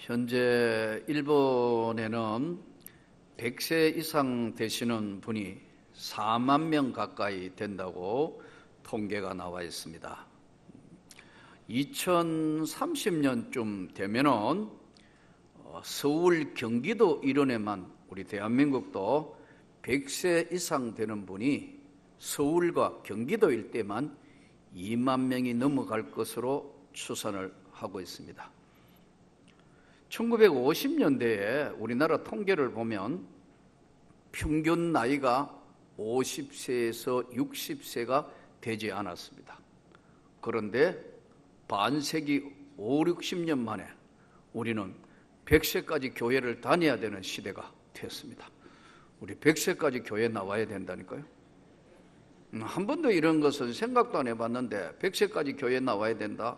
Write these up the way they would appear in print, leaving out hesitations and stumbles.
현재 일본에는 100세 이상 되시는 분이 4만 명 가까이 된다고 통계가 나와 있습니다. 2030년쯤 되면은 서울, 경기도 이런에만 우리 대한민국도 100세 이상 되는 분이 서울과 경기도 일대만 2만 명이 넘어갈 것으로 추산을 하고 있습니다. 1950년대에 우리나라 통계를 보면 평균 나이가 50세에서 60세가 되지 않았습니다. 그런데 반세기 5, 60년 만에 우리는 100세까지 교회를 다녀야 되는 시대가 됐습니다. 우리 100세까지 교회 나와야 된다니까요. 한 번도 이런 것은 생각도 안 해봤는데 100세까지 교회 나와야 된다.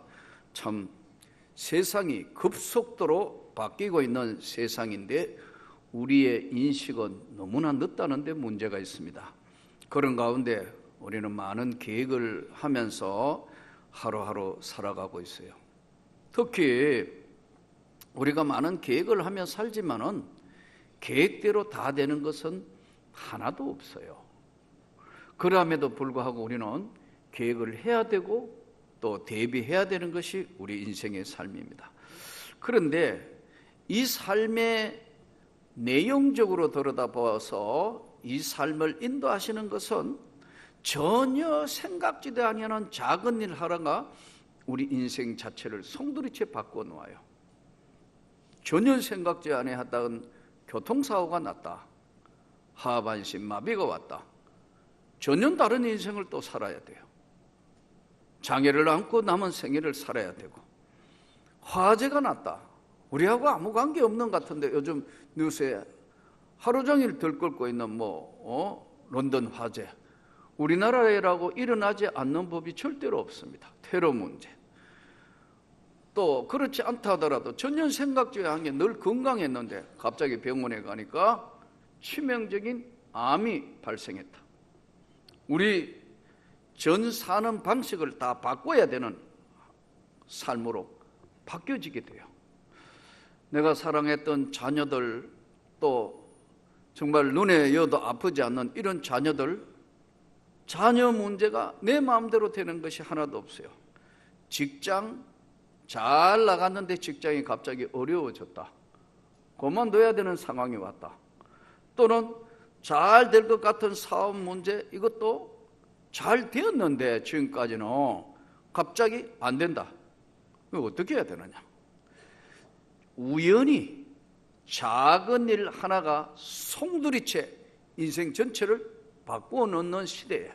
참 세상이 급속도로 바뀌고 있는 세상인데 우리의 인식은 너무나 늦다는 데 문제가 있습니다. 그런 가운데 우리는 많은 계획을 하면서 하루하루 살아가고 있어요. 특히 우리가 많은 계획을 하며 살지만은 계획대로 다 되는 것은 하나도 없어요. 그럼에도 불구하고 우리는 계획을 해야 되고 또 대비해야 되는 것이 우리 인생의 삶입니다. 그런데 이 삶의 내용적으로 들여다보아서 이 삶을 인도하시는 것은 전혀 생각지도 아니하는 작은 일 하나가 우리 인생 자체를 송두리째 바꿔 놓아요. 전혀 생각지 아니하던 교통사고가 났다. 하반신 마비가 왔다. 전혀 다른 인생을 또 살아야 돼요. 장애를 안고 남은 생애를 살아야 되고, 화재가 났다. 우리하고 아무 관계 없는 것 같은데 요즘 뉴스에 하루 종일 들끓고 있는 런던 화재, 우리나라라고 일어나지 않는 법이 절대로 없습니다. 테러 문제. 또 그렇지 않다 하더라도 전혀 생각지 않은 게 늘 건강했는데 갑자기 병원에 가니까 치명적인 암이 발생했다. 우리 전 사는 방식을 다 바꿔야 되는 삶으로 바뀌어지게 돼요. 내가 사랑했던 자녀들, 또 정말 눈에 여도 아프지 않는 이런 자녀들, 자녀 문제가 내 마음대로 되는 것이 하나도 없어요. 직장 잘 나갔는데 직장이 갑자기 어려워졌다. 그만둬야 되는 상황이 왔다. 또는 잘 될 것 같은 사업 문제, 이것도 잘 되었는데 지금까지는 갑자기 안 된다. 어떻게 해야 되느냐? 우연히 작은 일 하나가 송두리째 인생 전체를 바꾸어 놓는 시대에,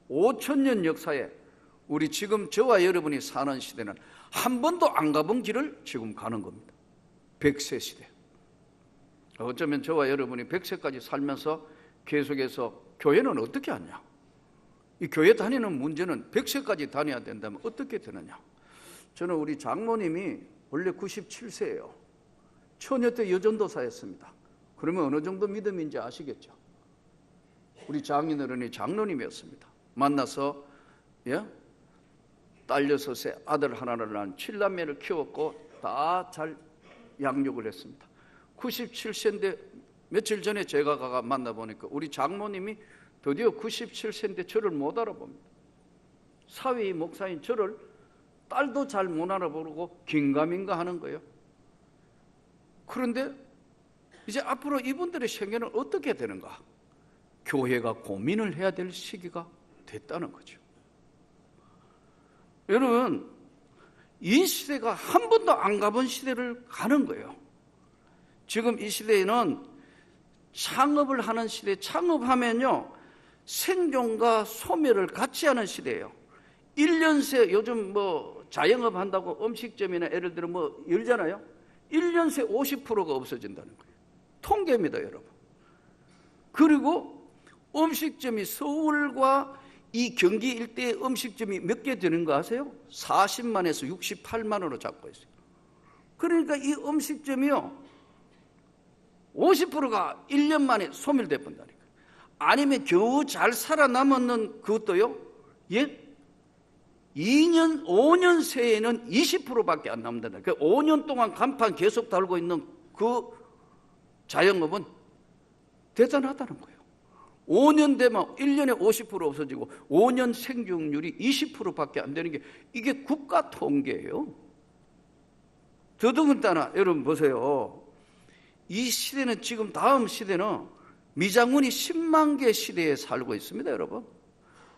5,000년 역사에 우리 지금 저와 여러분이 사는 시대는 한 번도 안 가본 길을 지금 가는 겁니다. 100세 시대. 어쩌면 저와 여러분이 100세까지 살면서 계속해서 교회는 어떻게 하냐? 이 교회 다니는 문제는 100세까지 다녀야 된다면 어떻게 되느냐? 저는 우리 장모님이 원래 97세예요. 처녀 때 여전도사였습니다. 그러면 어느 정도 믿음인지 아시겠죠? 우리 장인어른이 장로님이었습니다. 만나서 딸 6에 아들 하나를 낳은 7남매를 키웠고 다 잘 양육을 했습니다. 97세인데 며칠 전에 제가 가가 만나보니까 우리 장모님이 드디어 97세인데 저를 못 알아봅니다. 사위 목사인 저를 딸도 잘 못 알아보고 긴가민가 하는 거예요. 그런데 이제 앞으로 이분들의 생애는 어떻게 되는가? 교회가 고민을 해야 될 시기가 됐다는 거죠. 여러분, 이 시대가 한 번도 안 가본 시대를 가는 거예요. 지금 이 시대에는 창업을 하는 시대, 창업하면요 생존과 소멸을 같이 하는 시대예요. 1년 새 요즘 자영업 한다고 음식점이나 예를 들어 열잖아요. 1년 새 50%가 없어진다는 거예요. 통계입니다, 여러분. 그리고 음식점이 서울과 이 경기 일대의 음식점이 몇 개 되는 거 아세요? 40만에서 68만으로 잡고 있어요. 그러니까 이 음식점이요 50%가 1년 만에 소멸돼 본다니까. 아니면 겨우 잘 살아남았는 그것도요 2년, 5년 새에는 20%밖에 안 남는다. 그러니까 5년 동안 간판 계속 달고 있는 그 자영업은 대단하다는 거예요. 5년 되면 1년에 50% 없어지고 5년 생존율이 20%밖에 안 되는 게 이게 국가 통계예요. 더더군다나 여러분 보세요. 이 시대는 지금 다음 시대는 미장원이 10만 개 시대에 살고 있습니다. 여러분,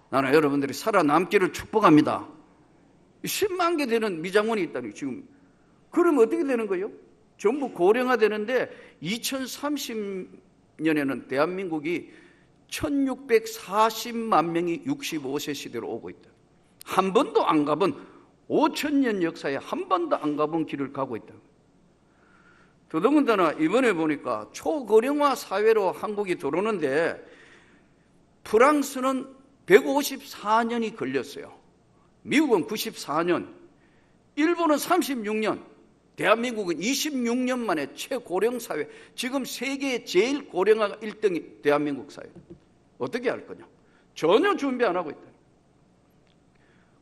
나는 여러분들이 살아남기를 축복합니다. 10만 개 되는 미장원이 있다니 지금. 그러면 어떻게 되는 거예요? 전부 고령화 되는데 2030년에는 대한민국이 1640만 명이 65세 시대로 오고 있다. 한 번도 안 가본 5,000년 역사에 한 번도 안 가본 길을 가고 있다. 더더군다나 이번에 보니까 초고령화 사회로 한국이 들어오는데 프랑스는 154년이 걸렸어요. 미국은 94년, 일본은 36년, 대한민국은 26년 만에 최고령 사회. 지금 세계의 제일 고령화가 1등이 대한민국 사회. 어떻게 할 거냐? 전혀 준비 안 하고 있다.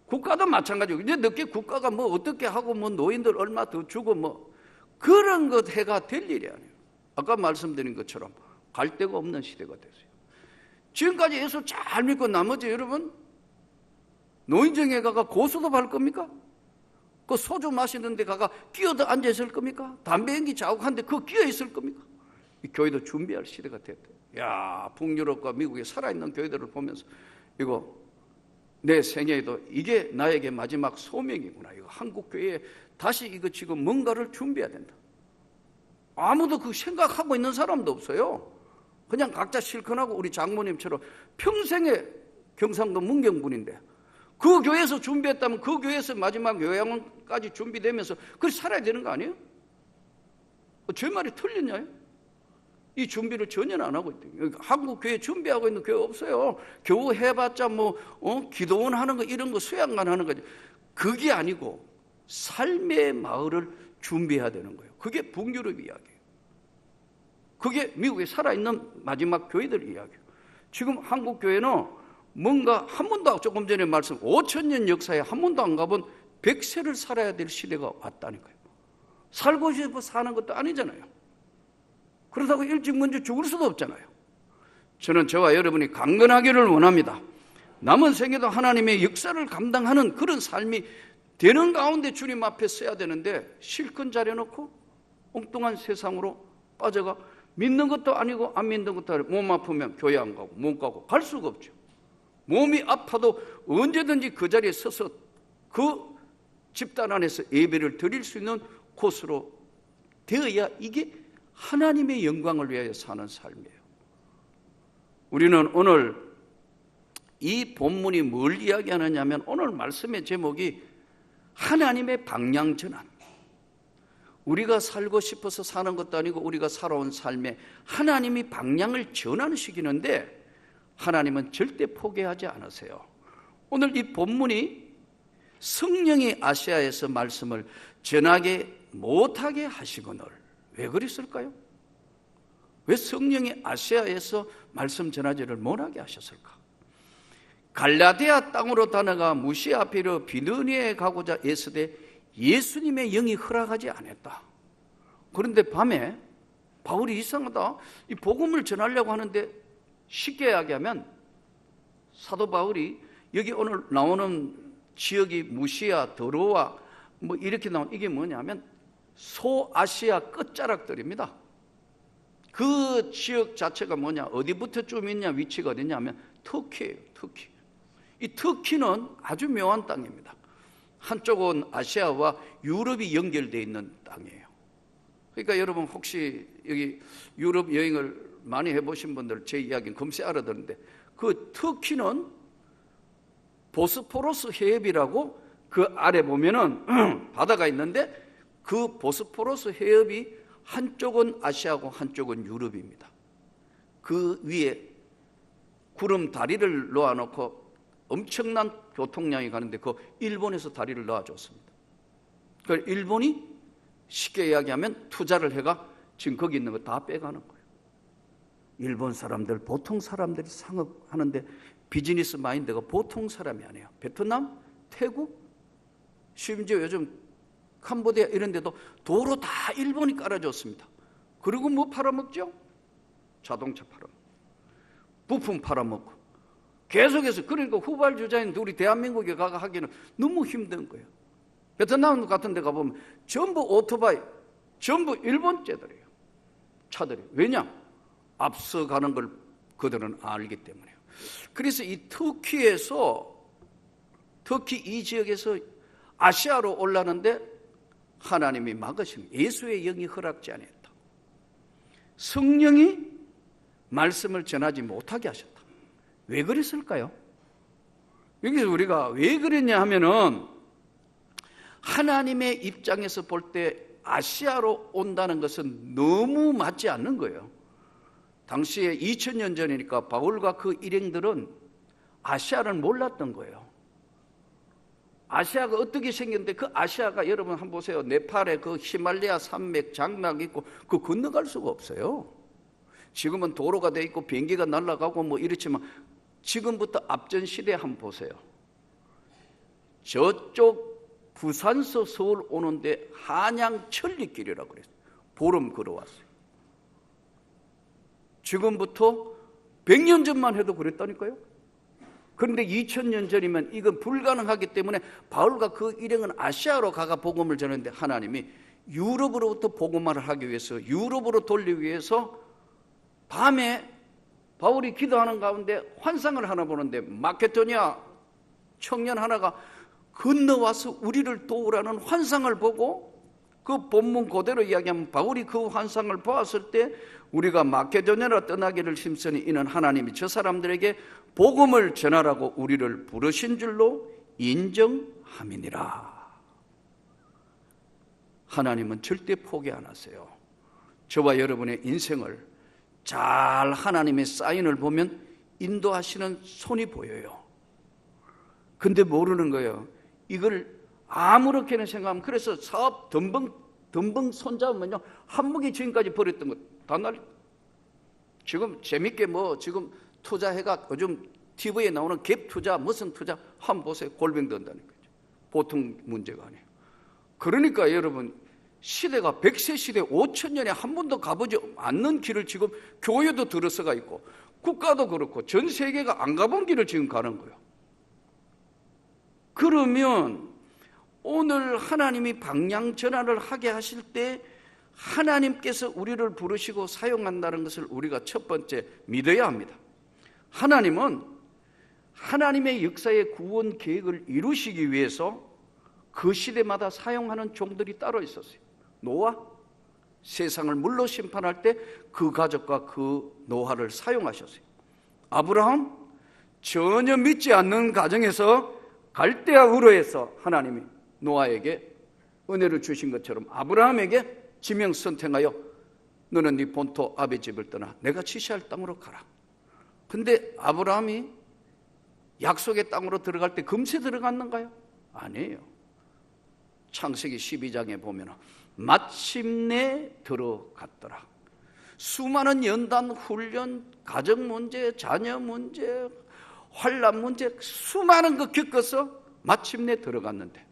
국가도 마찬가지고 이제 늦게 국가가 뭐 어떻게 하고 뭐 노인들 얼마 더 주고 뭐 그런 것 해가 될 일이 아니에요. 아까 말씀드린 것처럼 갈 데가 없는 시대가 됐어요. 지금까지 예수 잘 믿고 나머지 여러분 노인정에 가가 고수도 할 겁니까? 그 소주 마시는 데 가가 끼어도 앉아 있을 겁니까? 담배 연기 자욱한데 그거 끼어 있을 겁니까? 이 교회도 준비할 시대가 됐대. 야, 북유럽과 미국에 살아있는 교회들을 보면서 이거 내 생애에도 이게 나에게 마지막 소명이구나. 이거 한국 교회에 다시 이거 지금 뭔가를 준비해야 된다. 아무도 그 생각하고 있는 사람도 없어요. 그냥 각자 실컷하고 우리 장모님처럼 평생에 경상도 문경분인데 그 교회에서 준비했다면 그 교회에서 마지막 요양원까지 준비되면서 그걸 살아야 되는 거 아니에요? 제 말이 틀렸냐요? 이 준비를 전혀 안 하고 있대요. 한국 교회 준비하고 있는 교회 없어요. 겨우 해봤자 기도원 하는 거 이런 거 수양관 하는 거지. 그게 아니고 삶의 마을을 준비해야 되는 거예요. 그게 북유럽 이야기예요. 그게 미국에 살아있는 마지막 교회들 이야기예요. 지금 한국 교회는 뭔가 한 번도 조금 전에 말씀 5,000년 역사에 한 번도 안 가본 100세를 살아야 될 시대가 왔다니까요. 살고 싶어 사는 것도 아니잖아요. 그렇다고 일찍 먼저 죽을 수도 없잖아요. 저는 저와 여러분이 강건하기를 원합니다. 남은 생에도 하나님의 역사를 감당하는 그런 삶이 되는 가운데 주님 앞에 서야 되는데 실컷 자려놓고 엉뚱한 세상으로 빠져가 믿는 것도 아니고 안 믿는 것도 아니고 몸 아프면 교회 안 가고 못 가고 갈 수가 없죠. 몸이 아파도 언제든지 그 자리에 서서 그 집단 안에서 예배를 드릴 수 있는 곳으로 되어야 이게 하나님의 영광을 위하여 사는 삶이에요. 우리는 오늘 이 본문이 뭘 이야기하느냐 하면 오늘 말씀의 제목이 하나님의 방향 전환. 우리가 살고 싶어서 사는 것도 아니고 우리가 살아온 삶에 하나님이 방향을 전환시키는데 하나님은 절대 포기하지 않으세요. 오늘 이 본문이 성령이 아시아에서 말씀을 전하게 못하게 하시거늘 왜 그랬을까요? 왜 성령이 아시아에서 말씀 전하지를 못하게 하셨을까? 갈라디아 땅으로 다녀가 무시아피르 비느니에 가고자 애쓰되 예수님의 영이 허락하지 않았다. 그런데 밤에 바울이 이상하다. 이 복음을 전하려고 하는데 쉽게 이야기하면 사도 바울이 여기 오늘 나오는 지역이 무시아, 드로아 뭐 이렇게 나온 이게 뭐냐면 소아시아 끝자락들입니다. 그 지역 자체가 뭐냐, 어디부터 좀 있냐, 위치가 어디냐면 터키예요. 터키. 이 터키는 아주 묘한 땅입니다. 한쪽은 아시아와 유럽이 연결되어 있는 땅이에요. 그러니까 여러분 혹시 여기 유럽 여행을 많이 해보신 분들 제 이야기는 금세 알아듣는데 그 터키는 보스포러스 해협이라고 그 아래 보면은 바다가 있는데 그 보스포러스 해협이 한쪽은 아시아고 한쪽은 유럽입니다. 그 위에 구름 다리를 놓아놓고 엄청난 교통량이 가는데 그 일본에서 다리를 놓아줬습니다. 그러니까 일본이 쉽게 이야기하면 투자를 해가 지금 거기 있는 거 다 빼가는 거예요. 일본 사람들, 보통 사람들이 상업하는데 비즈니스 마인드가 보통 사람이 아니에요. 베트남 태국, 심지어 요즘 캄보디아 이런 데도 도로 다 일본이 깔아줬습니다. 그리고 뭐 팔아먹죠? 자동차 팔아먹고, 부품 팔아먹고, 계속해서. 그러니까 후발주자인 우리 대한민국에 가가 하기는 너무 힘든 거예요. 베트남 같은 데 가보면 전부 오토바이, 전부 일본제들이에요. 차들이. 왜냐? 앞서가는 걸 그들은 알기 때문에요. 그래서 이 터키 이 지역에서 아시아로 올라는데 하나님이 막으신, 예수의 영이 허락지 않았다. 성령이 말씀을 전하지 못하게 하셨다. 왜 그랬을까요? 여기서 우리가 왜 그랬냐 하면은, 하나님의 입장에서 볼 때 아시아로 온다는 것은 너무 맞지 않는 거예요. 당시에 2000년 전이니까 바울과 그 일행들은 아시아를 몰랐던 거예요. 아시아가 어떻게 생겼는데, 그 아시아가 여러분 한번 보세요. 네팔에 그 히말라야 산맥 장막 있고 그 건너갈 수가 없어요. 지금은 도로가 돼 있고 비행기가 날아가고 뭐 이렇지만, 지금부터 앞전 시대 한번 보세요. 저쪽 부산서 서울 오는데 한양 천리길이라고 그랬어요. 보름 걸어왔어요. 지금부터 100년 전만 해도 그랬다니까요. 그런데 2000년 전이면 이건 불가능하기 때문에 바울과 그 일행은 아시아로 가가 복음을 전했는데, 하나님이 유럽으로부터 복음화를 하기 위해서, 유럽으로 돌리기 위해서 밤에 바울이 기도하는 가운데 환상을 하나 보는데, 마케도니아 청년 하나가 건너와서 우리를 도우라는 환상을 보고, 그 본문 그대로 이야기하면 바울이 그 환상을 보았을 때, 우리가 마케도니아로 떠나기를 힘쓰니 이는 하나님이 저 사람들에게 복음을 전하라고 우리를 부르신 줄로 인정함이니라. 하나님은 절대 포기 안 하세요. 저와 여러분의 인생을 잘 하나님의 사인을 보면 인도하시는 손이 보여요. 근데 모르는 거예요. 이걸 아무렇게나 생각하면, 그래서 사업 덤벙 손잡으면요, 한무기 지금까지 버렸던 것 다 날려. 지금 재밌게 뭐 지금 투자해가 요즘 TV에 나오는 갭 투자, 무슨 투자 한번 보세요. 골병 든다는 거죠. 보통 문제가 아니에요. 그러니까 여러분, 시대가 100세 시대 5000년에 한 번도 가보지 않는 길을 지금 교회도 들어서가 있고, 국가도 그렇고 전 세계가 안 가본 길을 지금 가는 거예요. 그러면 오늘 하나님이 방향 전환을 하게 하실 때 하나님께서 우리를 부르시고 사용한다는 것을 우리가 첫 번째 믿어야 합니다. 하나님은 하나님의 역사의 구원 계획을 이루시기 위해서 그 시대마다 사용하는 종들이 따로 있었어요. 노아, 세상을 물로 심판할 때 그 가족과 그 노아를 사용하셨어요. 아브라함, 전혀 믿지 않는 가정에서 갈대아 우르에서 하나님이 노아에게 은혜를 주신 것처럼 아브라함에게 지명 선택하여 너는 네 본토 아비 집을 떠나 내가 지시할 땅으로 가라. 근데 아브라함이 약속의 땅으로 들어갈 때 금세 들어갔는가요? 아니에요. 창세기 12장에 보면 마침내 들어갔더라. 수많은 연단, 훈련, 가정 문제, 자녀 문제, 환난 문제, 수많은 거 겪어서 마침내 들어갔는데,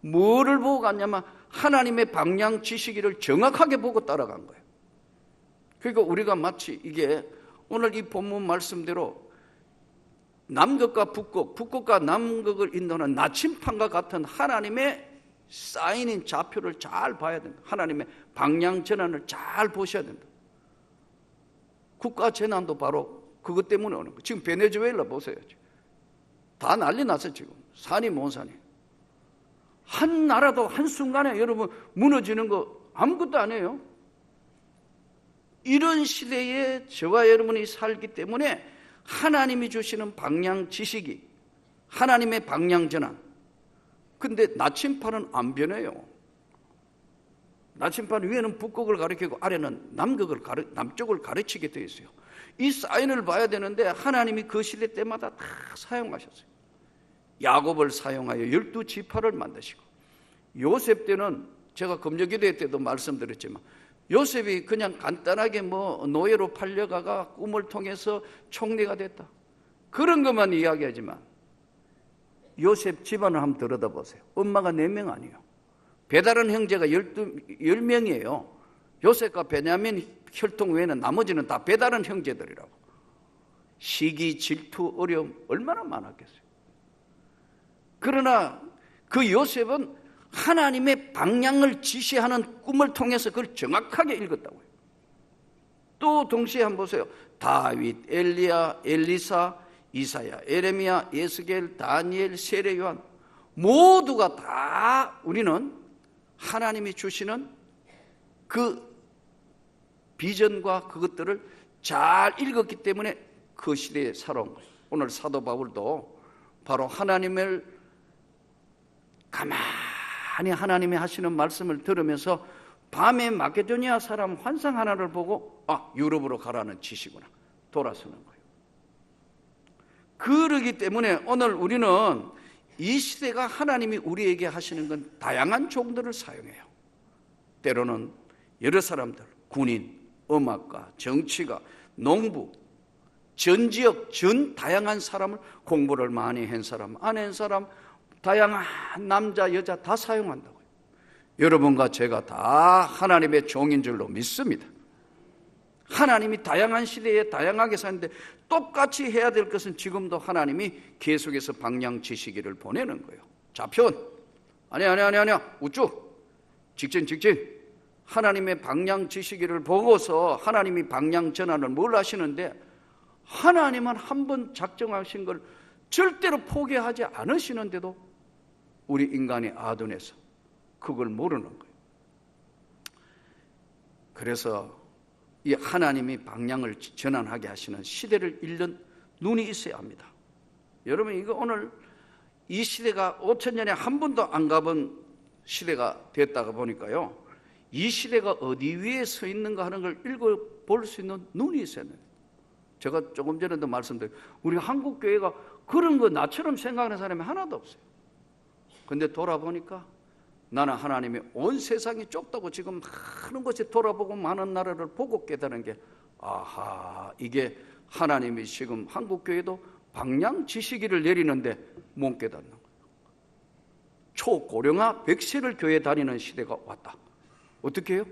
뭐를 보고 갔냐면 하나님의 방향 지시기를 정확하게 보고 따라간 거예요. 그러니까 우리가 마치 이게 오늘 이 본문 말씀대로 남극과 북극, 북극과 남극을 인도하는 나침판과 같은 하나님의 사인인 좌표를 잘 봐야 된다. 하나님의 방향 전환을 잘 보셔야 된다. 국가 재난도 바로 그것 때문에 오는 거예요. 지금 베네수엘라 보세요. 다 난리 났어요. 지금 산이 뭔 산이. 한 나라도 한순간에 여러분 무너지는 거 아무것도 아니에요. 이런 시대에 저와 여러분이 살기 때문에 하나님이 주시는 방향 지식이, 하나님의 방향 전환. 근데 나침판은 안 변해요. 나침판 위에는 북극을 가리키고 아래는 남쪽을 가르치게 되어 있어요. 이 사인을 봐야 되는데 하나님이 그 시대 때마다 다 사용하셨어요. 야곱을 사용하여 12지파를 만드시고, 요셉 때는 제가 금요기도회 때도 말씀드렸지만 요셉이 그냥 간단하게 뭐 노예로 팔려가가 꿈을 통해서 총리가 됐다, 그런 것만 이야기하지만 요셉 집안을 한번 들여다보세요. 엄마가 4명 아니에요. 배다른 형제가 10명이에요. 요셉과 베냐민 혈통 외에는 나머지는 다 배다른 형제들이라고. 시기, 질투, 어려움 얼마나 많았겠어요. 그러나 그 요셉은 하나님의 방향을 지시하는 꿈을 통해서 그걸 정확하게 읽었다고요. 또 동시에 한번 보세요. 다윗, 엘리야, 엘리사, 이사야, 에레미야, 예스겔, 다니엘, 세례, 요한 모두가 다 우리는 하나님이 주시는 그 비전과 그것들을 잘 읽었기 때문에 그 시대에 살아온 거예요. 오늘 사도 바울도 바로 하나님을 가만히 하나님이 하시는 말씀을 들으면서 밤에 마케도니아 사람 환상 하나를 보고 유럽으로 가라는 지시구나 돌아서는 거예요. 그러기 때문에 오늘 우리는 이 시대가 하나님이 우리에게 하시는 건 다양한 종들을 사용해요. 때로는 여러 사람들, 군인, 음악가, 정치가, 농부, 전 지역, 전 다양한 사람을 공부를 많이 한 사람, 안 한 사람, 다양한 남자, 여자 다 사용한다고요. 여러분과 제가 다 하나님의 종인 줄로 믿습니다. 하나님이 다양한 시대에 다양하게 사는데 똑같이 해야 될 것은 지금도 하나님이 계속해서 방향 지시기를 보내는 거예요. 좌편, 아니야, 우측, 직진. 하나님의 방향 지시기를 보고서 하나님이 방향 전환을 뭘 하시는데 하나님은 한번 작정하신 걸 절대로 포기하지 않으시는데도 우리 인간의 아둔해서 그걸 모르는 거예요. 그래서 이 하나님이 방향을 전환하게 하시는 시대를 읽는 눈이 있어야 합니다. 여러분 이거 오늘 이 시대가 5,000년에 한 번도 안 가본 시대가 됐다가 보니까요. 이 시대가 어디 위에 서 있는가 하는 걸 읽어볼 수 있는 눈이 있어야 돼요. 제가 조금 전에도 말씀드렸어요. 우리 한국교회가 그런 거 나처럼 생각하는 사람이 하나도 없어요. 근데 돌아보니까 나는 하나님이 온 세상이 좁다고 지금 많은 곳에 돌아보고 많은 나라를 보고 깨달은 게 이게 하나님이 지금 한국교회도 방향 지시기를 내리는데 못 깨닫는 거예요. 초고령화 100세를 교회 다니는 시대가 왔다. 어떻게 해요?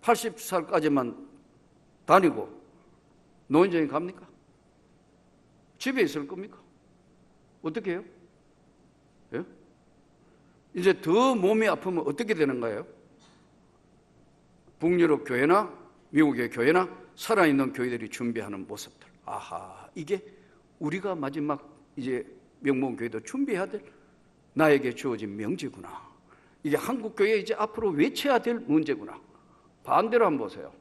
80살까지만 다니고 노인정에 갑니까? 집에 있을 겁니까? 어떻게 해요? 예? 이제 더 몸이 아프면 어떻게 되는가요? 북유럽 교회나 미국의 교회나 살아있는 교회들이 준비하는 모습들. 이게 우리가 마지막 이제 명문교회도 준비해야 될 나에게 주어진 명제구나. 이게 한국교회 이제 앞으로 외쳐야 될 문제구나. 반대로 한번 보세요.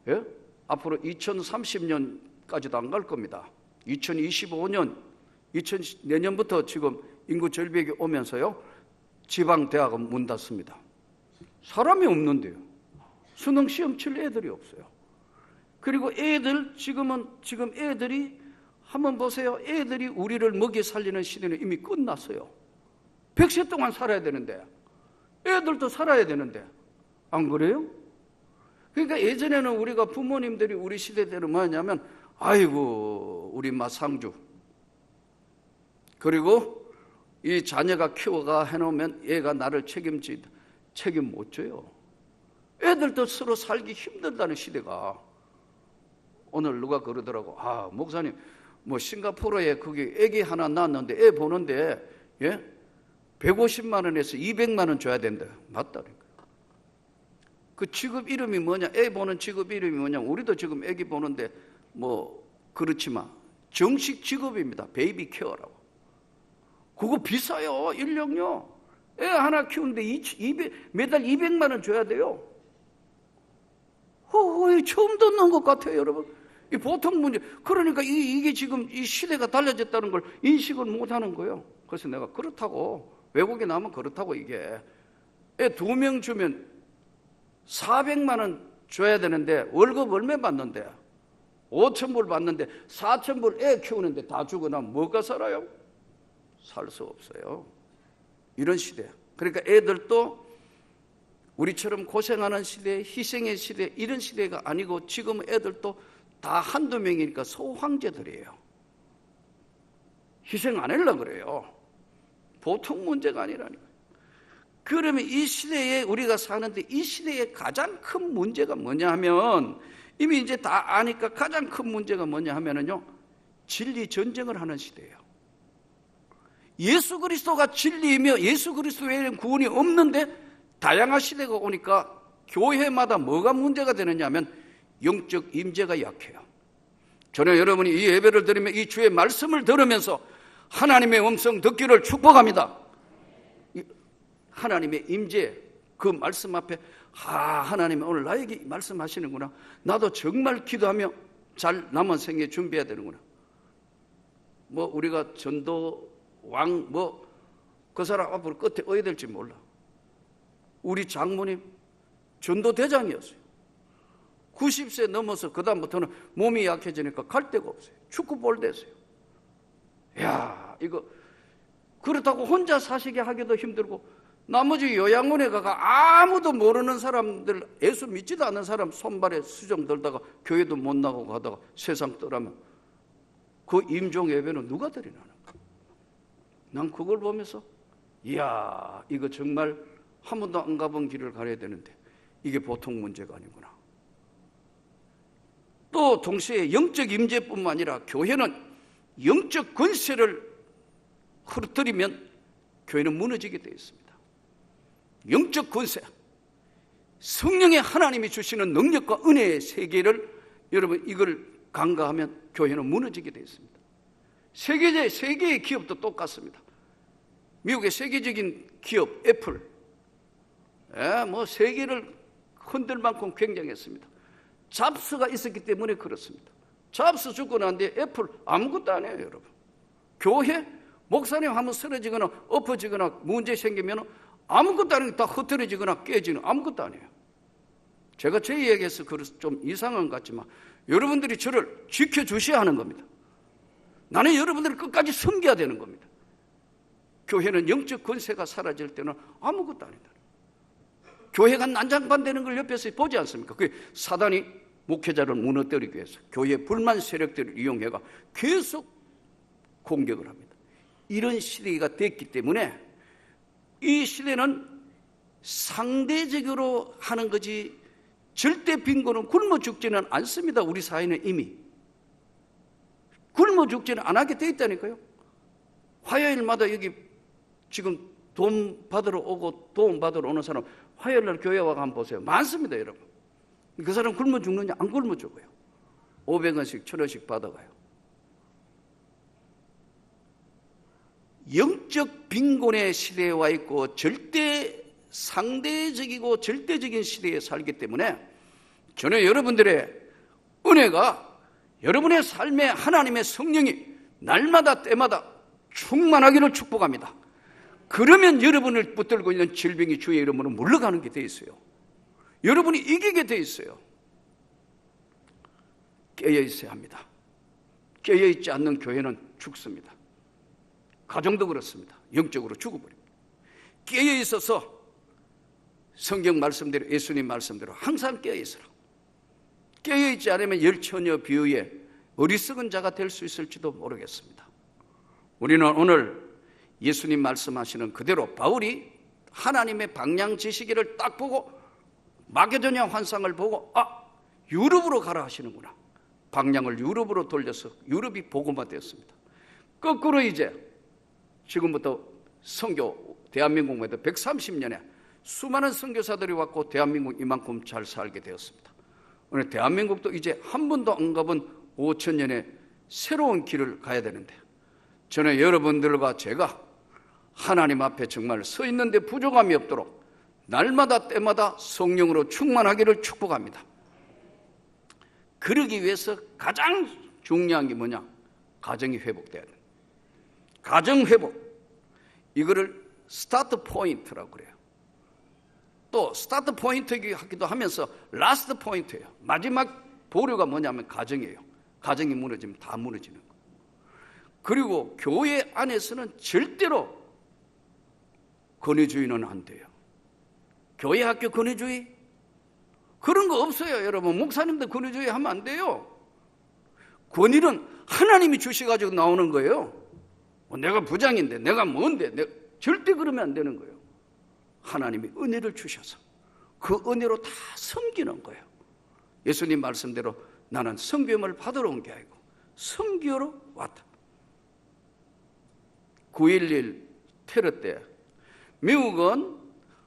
예? 앞으로 2030년까지도 안 갈 겁니다. 2025년, 내년부터 지금 인구 절벽이 오면서요. 지방대학은 문 닫습니다. 사람이 없는데요. 수능 시험 칠 애들이 없어요. 그리고 지금 애들이 한번 보세요. 애들이 우리를 먹여 살리는 시대는 이미 끝났어요. 100세 동안 살아야 되는데 애들도 살아야 되는데 안 그래요? 그러니까 예전에는 우리가 부모님들이 우리 시대 때는 뭐냐면 아이고 우리 상주 그리고 이 자녀가 키워가 해놓으면 얘가 나를 책임 못 져요. 애들도 서로 살기 힘들다는 시대가 오늘 누가 그러더라고. 목사님 뭐 싱가포르에 거기 애기 하나 낳았는데 애 보는데 150만 원에서 200만 원 줘야 된다. 맞다니까. 그 직업 이름이 뭐냐? 애 보는 직업 이름이 뭐냐? 우리도 지금 애기 보는데 뭐 그렇지만 정식 직업입니다. 베이비 케어라고. 그거 비싸요. 인력요. 애 하나 키우는데 매달 200만 원 줘야 돼요. 처음 듣는 것 같아요, 여러분. 이 보통 문제. 그러니까 이게 지금 이 시대가 달라졌다는 걸 인식을 못 하는 거예요. 그래서 내가 그렇다고 외국에 나면 그렇다고 이게 애 2명 주면 400만 원 줘야 되는데 월급 얼마 받는데 5,000불 받는데 4,000불 애 키우는데 다 주고 나면 뭐가 살아요? 살 수 없어요. 이런 시대. 그러니까 애들도 우리처럼 고생하는 시대, 희생의 시대 이런 시대가 아니고 지금 애들도 다 한두 명이니까 소황제들이에요. 희생 안 하려고 그래요. 보통 문제가 아니라니까요. 그러면 이 시대에 우리가 사는데 이 시대의 가장 큰 문제가 뭐냐 하면, 이미 이제 다 아니까 가장 큰 문제가 뭐냐 하면은요, 진리 전쟁을 하는 시대예요. 예수 그리스도가 진리이며 예수 그리스도 외에는 구원이 없는데 다양한 시대가 오니까 교회마다 뭐가 문제가 되느냐 하면 영적 임재가 약해요. 저는 여러분이 이 예배를 드리면 이 주의 말씀을 들으면서 하나님의 음성 듣기를 축복합니다. 하나님의 임재, 그 말씀 앞에 하나님 오늘 나에게 말씀하시는구나. 나도 정말 기도하며 잘 남은 생애 준비해야 되는구나. 뭐 우리가 전도왕 그 사람 앞으로 끝에 어디 될지 몰라. 우리 장모님 전도대장이었어요. 90세 넘어서 그 다음부터는 몸이 약해지니까 갈 데가 없어요. 축구 볼 데서요. 야, 이거 그렇다고 혼자 사시게 하기도 힘들고, 나머지 요양원에 가가 아무도 모르는 사람들, 예수 믿지도 않는 사람 손발에 수정 들다가 교회도 못 나가고 하다가 세상 떠나면 그 임종 예배는 누가 드리나는 거야. 난 그걸 보면서 이야, 이거 정말 한 번도 안 가본 길을 가야 되는데 이게 보통 문제가 아니구나. 또 동시에 영적 임재뿐만 아니라 교회는 영적 권세를 흐트리면 교회는 무너지게 되어 있습니다. 영적 권세, 성령의 하나님이 주시는 능력과 은혜의 세계를 여러분 이걸 간과하면 교회는 무너지게 되어 있습니다. 세계의 기업도 똑같습니다. 미국의 세계적인 기업 애플, 세계를 흔들 만큼 굉장했습니다. 잡스가 있었기 때문에 그렇습니다. 잡스 죽고 난 뒤에 애플 아무것도 안 해요, 여러분. 교회 목사님 한번 쓰러지거나 엎어지거나 문제 생기면 아무것도 안 해요. 다 흐트러지거나 깨지는 아무것도 안 해요. 제가 제 이야기에서 좀 이상한 것 같지만 여러분들이 저를 지켜주셔야 하는 겁니다. 나는 여러분들을 끝까지 섬겨야 되는 겁니다. 교회는 영적 권세가 사라질 때는 아무것도 아니다. 교회가 난장판되는 걸 옆에서 보지 않습니까? 그게 사단이 목회자를 무너뜨리기 위해서 교회의 불만 세력들을 이용해가 계속 공격을 합니다. 이런 시대가 됐기 때문에 이 시대는 상대적으로 하는 거지 절대 빈곤은 굶어 죽지는 않습니다. 우리 사회는 이미 굶어 죽지는 안 하게 돼 있다니까요. 화요일마다 여기 지금 돈 받으러 오고 도움 받으러 오는 사람 화요일날 교회 와서 한번 보세요. 많습니다, 여러분. 그 사람 굶어 죽느냐? 안 굶어 죽어요. 500원씩 1000원씩 받아가요. 영적 빈곤의 시대에 와 있고 상대적이고 절대적인 시대에 살기 때문에 저는 여러분들의 은혜가 여러분의 삶에 하나님의 성령이 날마다 때마다 충만하기를 축복합니다. 그러면 여러분을 붙들고 있는 질병이 주의 이름으로 물러가는 게 돼 있어요. 여러분이 이기게 돼 있어요. 깨어 있어야 합니다. 깨어 있지 않는 교회는 죽습니다. 가정도 그렇습니다. 영적으로 죽어버립니다. 깨어 있어서 성경 말씀대로 예수님 말씀대로 항상 깨어 있으라. 깨어 있지 않으면 열처녀 비유의 어리석은 자가 될 수 있을지도 모르겠습니다. 우리는 오늘 예수님 말씀하시는 그대로 바울이 하나님의 방향 지시기를 딱 보고 마게도냐 환상을 보고 유럽으로 가라 하시는구나. 방향을 유럽으로 돌려서 유럽이 복음화 되었습니다. 거꾸로 이제 지금부터 선교 대한민국에도 130년에 수많은 선교사들이 왔고 대한민국 이만큼 잘 살게 되었습니다. 오늘 대한민국도 이제 한 번도 안 가본 5000년의 새로운 길을 가야 되는데 저는 여러분들과 제가 하나님 앞에 정말 서 있는데 부족함이 없도록 날마다 때마다 성령으로 충만하기를 축복합니다. 그러기 위해서 가장 중요한 게 뭐냐? 가정이 회복돼야 돼요. 가정 회복, 이거를 스타트 포인트라고 그래요. 또 스타트 포인트이기도 하면서 라스트 포인트예요. 마지막 보류가 뭐냐면 가정이에요. 가정이 무너지면 다 무너지는 거예요. 그리고 교회 안에서는 절대로 권위주의는 안 돼요. 교회 학교 권위주의? 그런 거 없어요, 여러분. 목사님들 권위주의 하면 안 돼요. 권위는 하나님이 주셔가지고 나오는 거예요. 내가 부장인데 내가 뭔데 절대 그러면 안 되는 거예요. 하나님이 은혜를 주셔서 그 은혜로 다 섬기는 거예요. 예수님 말씀대로 나는 섬김을 받으러 온 게 아니고 섬기러 왔다. 9.11 테러 때 미국은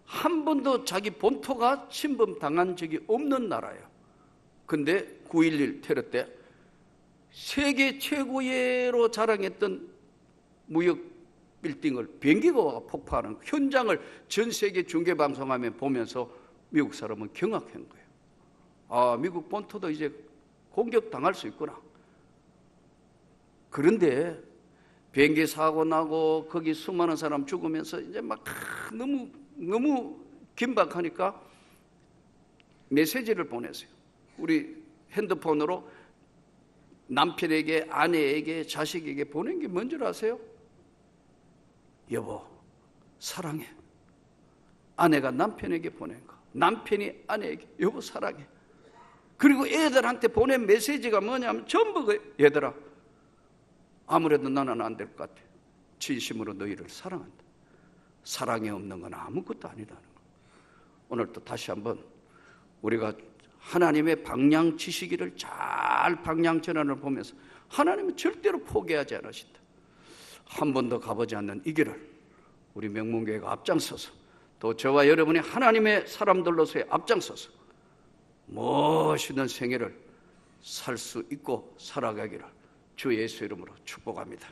한 번도 자기 본토가 침범당한 적이 없는 나라예요. 근데 9.11 테러 때 세계 최고예로 자랑했던 무역 빌딩을 비행기가 폭파하는 현장을 전 세계 중계방송하며 보면서 미국 사람은 경악한 거예요. 아, 미국 본토도 이제 공격당할 수 있구나. 그런데 비행기 사고 나고 거기 수많은 사람 죽으면서 이제 막 너무 긴박하니까 메시지를 보냈어요. 우리 핸드폰으로 남편에게, 아내에게, 자식에게 보낸 게 뭔지 아세요? 여보, 사랑해. 아내가 남편에게 보낸 거. 남편이 아내에게, 여보, 사랑해. 그리고 애들한테 보낸 메시지가 뭐냐면 전부 얘들아, 아무래도 나는 안 될 것 같아. 진심으로 너희를 사랑한다. 사랑이 없는 건 아무것도 아니라는 거. 오늘 또 다시 한번 우리가 하나님의 방향 지시기를 잘 방향 전환을 보면서 하나님은 절대로 포기하지 않으신다. 한 번도 가보지 않는 이 길을 우리 명문교회가 앞장서서 또 저와 여러분이 하나님의 사람들로서의 앞장서서 멋있는 생애를 살 수 있고 살아가기를 주 예수 이름으로 축복합니다.